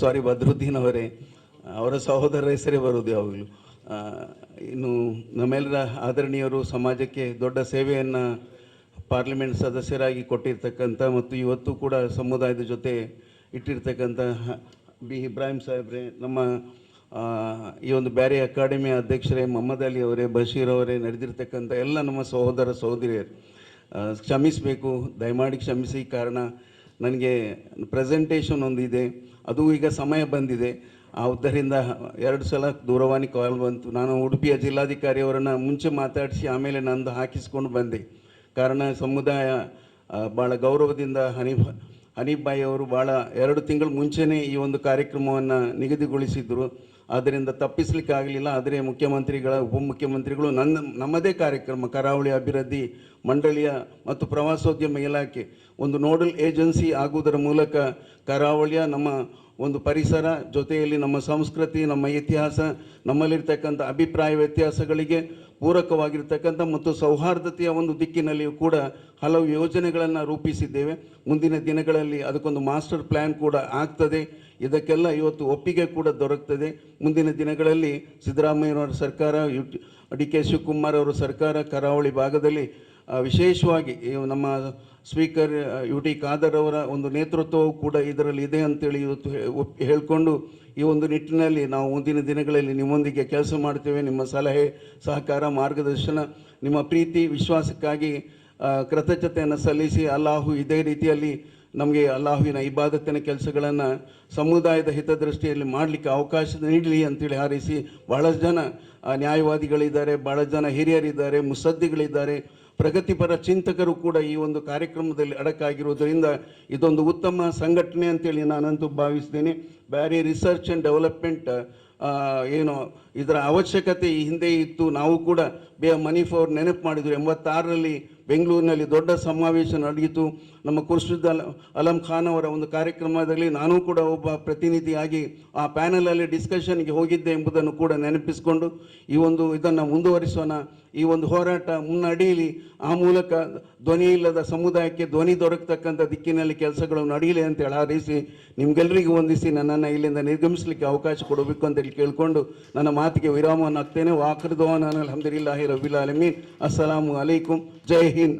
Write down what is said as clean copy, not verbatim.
ಸಾರಿ ಬದ್ರುದ್ದೀನ್ ಅವರೇ, ಅವರ ಸಹೋದರರ ಹೆಸರೇ ಬರುವುದು ಯಾವಾಗಲೂ. ಇನ್ನು ನಮ್ಮೆಲ್ಲರ ಆದರಣೀಯರು, ಸಮಾಜಕ್ಕೆ ದೊಡ್ಡ ಸೇವೆಯನ್ನು ಪಾರ್ಲಿಮೆಂಟ್ ಸದಸ್ಯರಾಗಿ ಕೊಟ್ಟಿರ್ತಕ್ಕಂಥ ಮತ್ತು ಇವತ್ತು ಕೂಡ ಸಮುದಾಯದ ಜೊತೆ ಇಟ್ಟಿರ್ತಕ್ಕಂಥ ಬಿ ಇಬ್ರಾಹಿಂ ಸಾಹೇಬ್ರೆ, ನಮ್ಮ ಈ ಒಂದು ಬ್ಯಾರಿ ಅಕಾಡೆಮಿಯ ಅಧ್ಯಕ್ಷರೇ, ಮೊಹಮ್ಮದ್ ಅಲಿ ಅವರೇ, ಬಶೀರ್ ಅವರೇ, ನಡೆದಿರ್ತಕ್ಕಂಥ ಎಲ್ಲ ನಮ್ಮ ಸಹೋದರ ಸಹೋದರಿಯರು ಕ್ಷಮಿಸಬೇಕು, ದಯಮಾಡಿ ಕ್ಷಮಿಸಿ. ಕಾರಣ ನನಗೆ ಪ್ರೆಸೆಂಟೇಷನ್ ಒಂದಿದೆ, ಅದು ಈಗ ಸಮಯ ಬಂದಿದೆ. ಆದ್ದರಿಂದ 2 ಸಲ ದೂರವಾಣಿ ಕಾಲ್ ಬಂತು. ನಾನು ಉಡುಪಿಯ ಜಿಲ್ಲಾಧಿಕಾರಿಯವರನ್ನು ಮುಂಚೆ ಮಾತಾಡಿಸಿ ಆಮೇಲೆ ನಂದು ಹಾಕಿಸ್ಕೊಂಡು ಬಂದೆ. ಕಾರಣ ಸಮುದಾಯ ಭಾಳ ಗೌರವದಿಂದ ಹನೀಫ್ ಭಾಯಿ ಅವರು ಭಾಳ 2 ತಿಂಗಳ ಮುಂಚೆನೇ ಈ ಒಂದು ಕಾರ್ಯಕ್ರಮವನ್ನು ನಿಗದಿಗೊಳಿಸಿದ್ರು. ಆದ್ದರಿಂದ ತಪ್ಪಿಸಲಿಕ್ಕಾಗಲಿಲ್ಲ. ಆದರೆ ಮುಖ್ಯಮಂತ್ರಿಗಳ, ಉಪಮುಖ್ಯಮಂತ್ರಿಗಳು ನಮ್ಮದೇ ಕಾರ್ಯಕ್ರಮ ಕರಾವಳಿ ಅಭಿವೃದ್ಧಿ ಮಂಡಳಿಯ ಮತ್ತು ಪ್ರವಾಸೋದ್ಯಮ ಇಲಾಖೆ ಒಂದು ನೋಡಲ್ ಏಜೆನ್ಸಿ ಆಗುವುದರ ಮೂಲಕ ಕರಾವಳಿಯ ನಮ್ಮ ಒಂದು ಪರಿಸರ ಜೊತೆಯಲ್ಲಿ ನಮ್ಮ ಸಂಸ್ಕೃತಿ, ನಮ್ಮ ಇತಿಹಾಸ, ನಮ್ಮಲ್ಲಿರ್ತಕ್ಕಂಥ ಅಭಿಪ್ರಾಯ ವ್ಯತ್ಯಾಸಗಳಿಗೆ ಪೂರಕವಾಗಿರ್ತಕ್ಕಂಥ ಮತ್ತು ಸೌಹಾರ್ದತೆಯ ಒಂದು ದಿಕ್ಕಿನಲ್ಲಿಯೂ ಕೂಡ ಹಲವು ಯೋಜನೆಗಳನ್ನು ರೂಪಿಸಿದ್ದೇವೆ. ಮುಂದಿನ ದಿನಗಳಲ್ಲಿ ಅದಕ್ಕೊಂದು ಮಾಸ್ಟರ್ ಪ್ಲ್ಯಾನ್ ಕೂಡ ಆಗ್ತದೆ. ಇದಕ್ಕೆಲ್ಲ ಇವತ್ತು ಒಪ್ಪಿಗೆ ಕೂಡ ದೊರಕ್ತದೆ. ಮುಂದಿನ ದಿನಗಳಲ್ಲಿ ಸಿದ್ದರಾಮಯ್ಯನವರ ಸರ್ಕಾರ, ಡಿ ಕೆ ಶಿವಕುಮಾರ್ ಅವರ ಸರ್ಕಾರ ಕರಾವಳಿ ಭಾಗದಲ್ಲಿ ವಿಶೇಷವಾಗಿ ನಮ್ಮ ಸ್ಪೀಕರ್ ಯು ಟಿ ಖಾದರ್ ಅವರ ಒಂದು ನೇತೃತ್ವವು ಕೂಡ ಇದರಲ್ಲಿ ಇದೆ ಅಂತೇಳಿ ಇವತ್ತು ಹೇಳಿಕೊಂಡು ಈ ಒಂದು ನಿಟ್ಟಿನಲ್ಲಿ ನಾವು ಮುಂದಿನ ದಿನಗಳಲ್ಲಿ ನಿಮ್ಮೊಂದಿಗೆ ಕೆಲಸ ಮಾಡ್ತೇವೆ. ನಿಮ್ಮ ಸಲಹೆ, ಸಹಕಾರ, ಮಾರ್ಗದರ್ಶನ, ನಿಮ್ಮ ಪ್ರೀತಿ, ವಿಶ್ವಾಸಕ್ಕಾಗಿ ಕೃತಜ್ಞತೆಯನ್ನು ಸಲ್ಲಿಸಿ ಅಲ್ಲಾಹು ಇದೇ ರೀತಿಯಲ್ಲಿ ನಮಗೆ ಅಲ್ಲಾಹುವಿನ ಇಬಾದತ್ತಿನ ಕೆಲಸಗಳನ್ನು ಸಮುದಾಯದ ಹಿತದೃಷ್ಟಿಯಲ್ಲಿ ಮಾಡಲಿಕ್ಕೆ ಅವಕಾಶ ನೀಡಲಿ ಅಂತೇಳಿ ಹಾರೈಸಿ, ಭಾಳಷ್ಟು ಜನ ನ್ಯಾಯವಾದಿಗಳಿದ್ದಾರೆ, ಭಾಳಷ್ಟು ಜನ ಹಿರಿಯರಿದ್ದಾರೆ, ಮುತ್ಸದ್ದಿಗಳಿದ್ದಾರೆ, ಪ್ರಗತಿಪರ ಚಿಂತಕರು ಕೂಡ ಈ ಒಂದು ಕಾರ್ಯಕ್ರಮದಲ್ಲಿ ಅಡಕಾಗಿರುವುದರಿಂದ ಇದೊಂದು ಉತ್ತಮ ಸಂಘಟನೆ ಅಂತೇಳಿ ನಾನಂತೂ ಭಾವಿಸ್ತೇನೆ. ಬ್ಯಾರಿ ರಿಸರ್ಚ್ ಆ್ಯಂಡ್ ಡೆವಲಪ್ಮೆಂಟ್ ಏನು ಇದರ ಅವಶ್ಯಕತೆ ಈ ಹಿಂದೆ ಇತ್ತು. ನಾವು ಕೂಡ ಮನಿ ಫಾರ್ ನೆನಪು ಮಾಡಿದ್ರು. 86ರಲ್ಲಿ ಬೆಂಗಳೂರಿನಲ್ಲಿ ದೊಡ್ಡ ಸಮಾವೇಶ ನಡೆಯಿತು. ನಮ್ಮ ಖುರ್ಷಿದ್ ಅಲಂ ಖಾನ್ ಅವರ ಒಂದು ಕಾರ್ಯಕ್ರಮದಲ್ಲಿ ನಾನು ಕೂಡ ಒಬ್ಬ ಪ್ರತಿನಿಧಿಯಾಗಿ ಆ ಪ್ಯಾನಲಲ್ಲಿ ಡಿಸ್ಕಷನ್ಗೆ ಹೋಗಿದ್ದೆ ಎಂಬುದನ್ನು ಕೂಡ ನೆನಪಿಸಿಕೊಂಡು ಈ ಒಂದು ಇದನ್ನು ಮುಂದುವರಿಸೋಣ. ಈ ಒಂದು ಹೋರಾಟ ಮುನ್ನಡೆಯಲಿ. ಆ ಮೂಲಕ ಧ್ವನಿ ಇಲ್ಲದ ಸಮುದಾಯಕ್ಕೆ ಧ್ವನಿ ದೊರಕತಕ್ಕಂಥ ದಿಕ್ಕಿನಲ್ಲಿ ಕೆಲಸಗಳು ನಡೆಯಲಿ ಅಂತ ಹಾರೈಸಿ ನಿಮಗೆಲ್ಲರಿಗೂ ವಂದಿಸಿ ನನ್ನನ್ನು ಇಲ್ಲಿಂದ ನಿರ್ಗಮಿಸಲಿಕ್ಕೆ ಅವಕಾಶ ಕೊಡಬೇಕು ಅಂತೇಳಿ ಕೇಳಿಕೊಂಡು ನನ್ನ ಮಾತಿಗೆ ವಿರಾಮವನ್ನು ಹಾಕ್ತೇನೆ. ವಾಖಿರ್ ದವಾನಾ ಅಲ್ಹಮ್ದುಲಿಲ್ಲಾಹಿ ರಬ್ಬಿಲ್ ಆಲಮೀನ್. ಅಸ್ಸಲಾಮು ಅಲೈಕುಂ. ಜೈ ಹಿಂದ್.